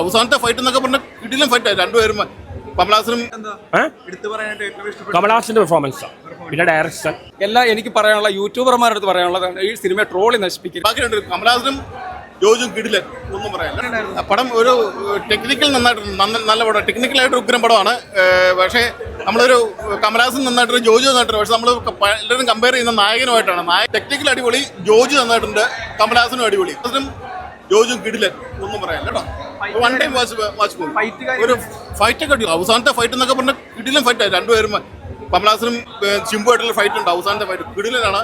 അവസാനത്തെ ഫൈറ്റ് എന്നൊക്കെ പറഞ്ഞാൽ കിടിലം ഫൈറ്റ് രണ്ടുപേരും കമലഹാസനും കമലഹാസന്റെ പെർഫോമൻസ് പിന്നെ ഡയറക്ഷൻ എല്ലാം എനിക്ക് പറയാനുള്ള യൂട്യൂബർമാരുടെ അടുത്ത് പറയാനുള്ളതാണ് ഈ സിനിമ ട്രോളി നശിപ്പിക്കുന്നത്. ബാക്കിയുണ്ട് കമലഹാസനും ജോജും കിടിലൻ ഒന്നും പറയാനില്ല. പടം ഒരു ടെക്നിക്കൽ നന്നായിട്ട് നല്ല പടം, ടെക്നിക്കലായിട്ട് ഉഗ്രം പടമാണ്. പക്ഷേ നമ്മളൊരു കമലഹാസൻ നന്നായിട്ടുണ്ട്, ജോജു നന്നായിട്ടുണ്ട്. പക്ഷെ നമ്മൾ എല്ലാവരും കമ്പയർ ചെയ്യുന്ന നായകനുമായിട്ടാണ്. ടെക്നിക്കൽ അടിപൊളി, ജോജു നന്നായിട്ടുണ്ട്, കമലഹാസനും അടിപൊളി. ജോജും കിടിലൻ ഒന്നും പറയാനില്ല കേട്ടോ. വൺ ടൈം വാച്ച് പോകും. ഒരു ഫൈറ്റൊക്കെ അടിക്കും. അവസാനത്തെ ഫൈറ്റ് എന്നൊക്കെ പറഞ്ഞാൽ കിടിലൻ ഫൈറ്റാണ് രണ്ടുപേരും. കമലഹാസനും ചിമ്പുമായിട്ടുള്ള ഫൈറ്റ് ഉണ്ട്. അവസാനത്തെ ഫൈറ്റ് കിടിലനാണ്.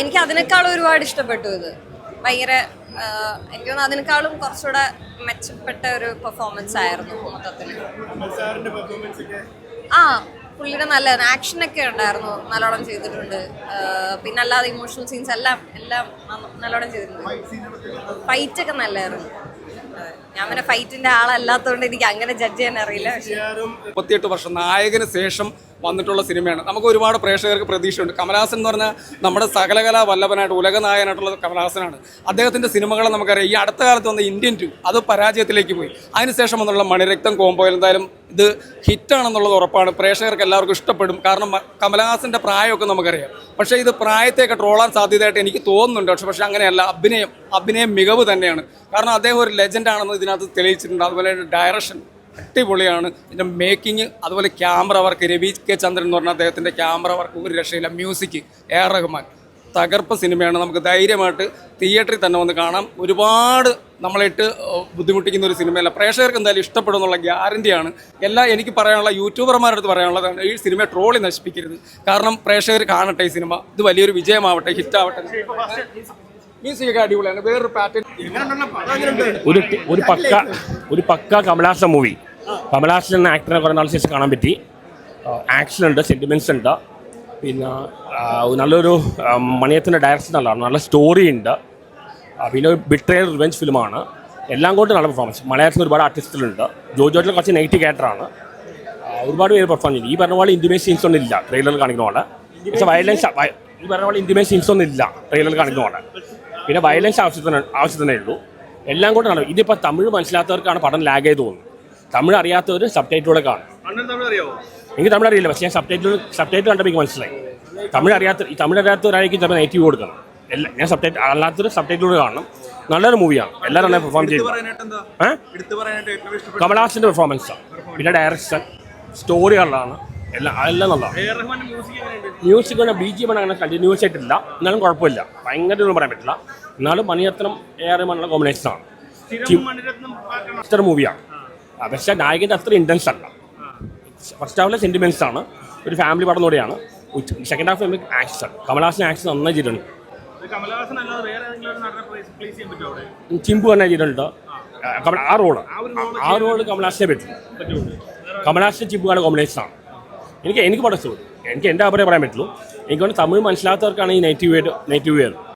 എനിക്ക് അതിനേക്കാളും ഒരുപാട് ഇഷ്ടപ്പെട്ടു. ഇത് ഭയങ്കര എനിക്ക് തോന്നുന്നു അതിനേക്കാളും കുറച്ചുകൂടെ മെച്ചപ്പെട്ട ഒരു പെർഫോമൻസ് ആയിരുന്നു മൊത്തത്തിൽ. പുള്ളിയുടെ നല്ല ആക്ഷനൊക്കെ ഉണ്ടായിരുന്നു, നല്ലോണം ചെയ്തിട്ടുണ്ട്. പിന്നെ അല്ലാതെ ഇമോഷണൽ സീൻസ് എല്ലാം നല്ലോണം ചെയ്തിട്ടുണ്ട്. ഫൈറ്റൊക്കെ നല്ലായിരുന്നു. ഞാൻ പിന്നെ ഫൈറ്റിന്റെ ആളല്ലാത്തതുകൊണ്ട് എനിക്ക് അങ്ങനെ ജഡ്ജ് ചെയ്യാൻ അറിയില്ല. 38 വർഷം നായകന് ശേഷം വന്നിട്ടുള്ള സിനിമയാണ്. നമുക്ക് ഒരുപാട് പ്രേക്ഷകർക്ക് പ്രതീക്ഷയുണ്ട്. കമലഹാസൻ എന്ന് പറഞ്ഞാൽ നമ്മുടെ സകലകലാ വല്ലഭനായിട്ട് ഉലകനായകനായിട്ടുള്ള കമലഹാസനാണ്. അദ്ദേഹത്തിൻ്റെ സിനിമകൾ നമുക്കറിയാം. ഈ അടുത്ത കാലത്ത് വന്ന ഇന്ത്യൻ 2 അത് പരാജയത്തിലേക്ക് പോയി. അതിനുശേഷം വന്നുള്ള മണിരക്തം കോംബോയിൽ എന്തായാലും ഇത് ഹിറ്റാണെന്നുള്ളത് ഉറപ്പാണ്. പ്രേക്ഷകർക്ക് എല്ലാവർക്കും ഇഷ്ടപ്പെടും. കാരണം കമലഹാസൻ്റെ പ്രായമൊക്കെ നമുക്കറിയാം. പക്ഷേ ഇത് പ്രായത്തെയൊക്കെ ട്രോളാൻ സാധ്യതയായിട്ട് എനിക്ക് തോന്നുന്നുണ്ട്. പക്ഷേ അങ്ങനെയല്ല. അഭിനയം മികവ് തന്നെയാണ്. കാരണം അദ്ദേഹം ഒരു ലെജൻഡാണെന്ന് ഇതിനകത്ത് തെളിയിച്ചിട്ടുണ്ട്. അതുപോലെ ഡയറക്ഷൻ അടിപൊളിയാണ്. ഇതിൻ്റെ മേക്കിങ്, അതുപോലെ ക്യാമറ വർക്ക്, രവി കെ ചന്ദ്രൻ എന്ന് പറഞ്ഞാൽ അദ്ദേഹത്തിൻ്റെ ക്യാമറ വർക്ക് ഒരു രക്ഷയില്ല. മ്യൂസിക് എ.ആർ. റഹ്മാൻ, തകർപ്പ് സിനിമയാണ്. നമുക്ക് ധൈര്യമായിട്ട് തിയേറ്ററിൽ തന്നെ വന്ന് കാണാം. ഒരുപാട് നമ്മളിട്ട് ബുദ്ധിമുട്ടിക്കുന്ന ഒരു സിനിമയല്ല. പ്രേക്ഷകർക്ക് എന്തായാലും ഇഷ്ടപ്പെടും എന്നുള്ള ഗ്യാരണ്ടിയാണ്. എനിക്ക് പറയാനുള്ള യൂട്യൂബർമാരുടെ അടുത്ത് പറയാനുള്ളതാണ് ഈ സിനിമ ട്രോളി നശിപ്പിക്കരുത്. കാരണം പ്രേക്ഷകർ കാണട്ടെ ഈ സിനിമ. ഇത് വലിയൊരു വിജയമാവട്ടെ, ഹിറ്റാവട്ടെ. മ്യൂസിക്കൊക്കെ അടിപൊളിയാണ്. വേറൊരു പാറ്റേൺ ഒരു പക്ക കമലഹാസൻ മൂവി. കമലഹാസൻ എന്ന ആക്ടറെ കുറേ നാൾ ശേഷം കാണാൻ പറ്റി. ആക്ഷൻ ഉണ്ട്, സെൻറ്റിമെൻറ്റ്സ് ഉണ്ട്, പിന്നെ നല്ലൊരു മണിയത്തിൻ്റെ ഡയറക്ഷൻ നല്ലതാണ്, നല്ല സ്റ്റോറി ഉണ്ട്, പിന്നെ ഒരു ബിട്രയൽ റിവെഞ്ച് ഫിലിമാണ്. എല്ലാം കൊണ്ട് നല്ല പെർഫോമൻസ്. മലയാളത്തിൽ ഒരുപാട് ആർട്ടിസ്റ്റുകളുണ്ട്. ജോജോട്ടിൽ കുറച്ച് നെഗറ്റീവ് ക്യാരക്ടറാണ്. ഒരുപാട് പേര് പെർഫോം ചെയ്തു. ഈ പറഞ്ഞ പോലെ ഇൻറ്റിമേറ്റ് സീൻസ് ഒന്നും ഇല്ല ട്രെയിലറിൽ കാണിക്കുന്ന പോലെ. പക്ഷേ വയലൻസ് ഈ പറഞ്ഞ പോലെ ഇൻറ്റിമേറ്റ് സീൻസ് ഒന്നും ഇല്ല ട്രെയിലറിൽ കാണിക്കുന്ന പോലെ. പിന്നെ വയലൻസ് ആവശ്യത്തിനേ ഉള്ളൂ. എല്ലാം കൊണ്ട് കാണും. ഇതിപ്പോൾ തമിഴ് മനസ്സിലാത്തവർക്കാണ് പടം ലാഗ് ചെയ്ത് തോന്നുന്നത്. തമിഴ് അറിയാത്തവർ സബ് ടൈറ്റിലൂടെ കാണും. എനിക്ക് തമിഴ് അറിയില്ല, പക്ഷേ ഞാൻ സബ് ടൈറ്റിൽ കണ്ടപ്പോൾ എനിക്ക് മനസ്സിലായി. തമിഴ് അറിയാത്തവരായിരിക്കും ചിലപ്പോൾ നെഗറ്റീവ് കൊടുക്കണം. ഞാൻ അല്ലാത്തൊരു സബ് ടൈറ്റിലൂടെ കാണണം. നല്ലൊരു മൂവിയാണ്. എല്ലാവരും നന്നായി പെർഫോം ചെയ്തു. കമലഹാസൻ്റെ പെർഫോമൻസ് പിന്നെ ഡയറക്ഷൻ സ്റ്റോറികളാണ് അതെല്ലാം നല്ലതാണ്. മ്യൂസിക് BGM അങ്ങനെ കണ്ടിന്യൂസ് ആയിട്ടില്ല, എന്നാലും കുഴപ്പമില്ല. ഭയങ്കര ഒന്നും പറയാൻ പറ്റില്ല. എന്നാലും മണിരത്നം A.R. റഹ്മാനുള്ള കോമ്പിനേഷനാണ്. മൂവിയാണ്. പക്ഷേ നായകൻ്റെ അത്ര ഇൻറ്റൻസ് അല്ല. ഫസ്റ്റ് ഹാഫിലെ സെൻറ്റിമെൻറ്റ്സ് ആണ്. ഒരു ഫാമിലി പടം കൂടെയാണ്. Second half action. Kamal Haasan action നന്നായി ചെയ്തിട്ടുണ്ട്. ചിമ്പു തന്നെ ചെയ്തിട്ടുണ്ട്. ആ റോള് കമലഹാസനെ പറ്റും. കമലഹാസൻ ചിമ്പുകാരുടെ കോമ്പിനേഷനാണ്. എനിക്ക് പടം ഇഷ്ടപ്പെട്ടു. എനിക്ക് എൻ്റെ അഭിപ്രായം പറയാൻ പറ്റുള്ളൂ. എനിക്ക് തമിഴ് മനസ്സിലാത്തവർക്കാണ് ഈ നെഗറ്റീവ്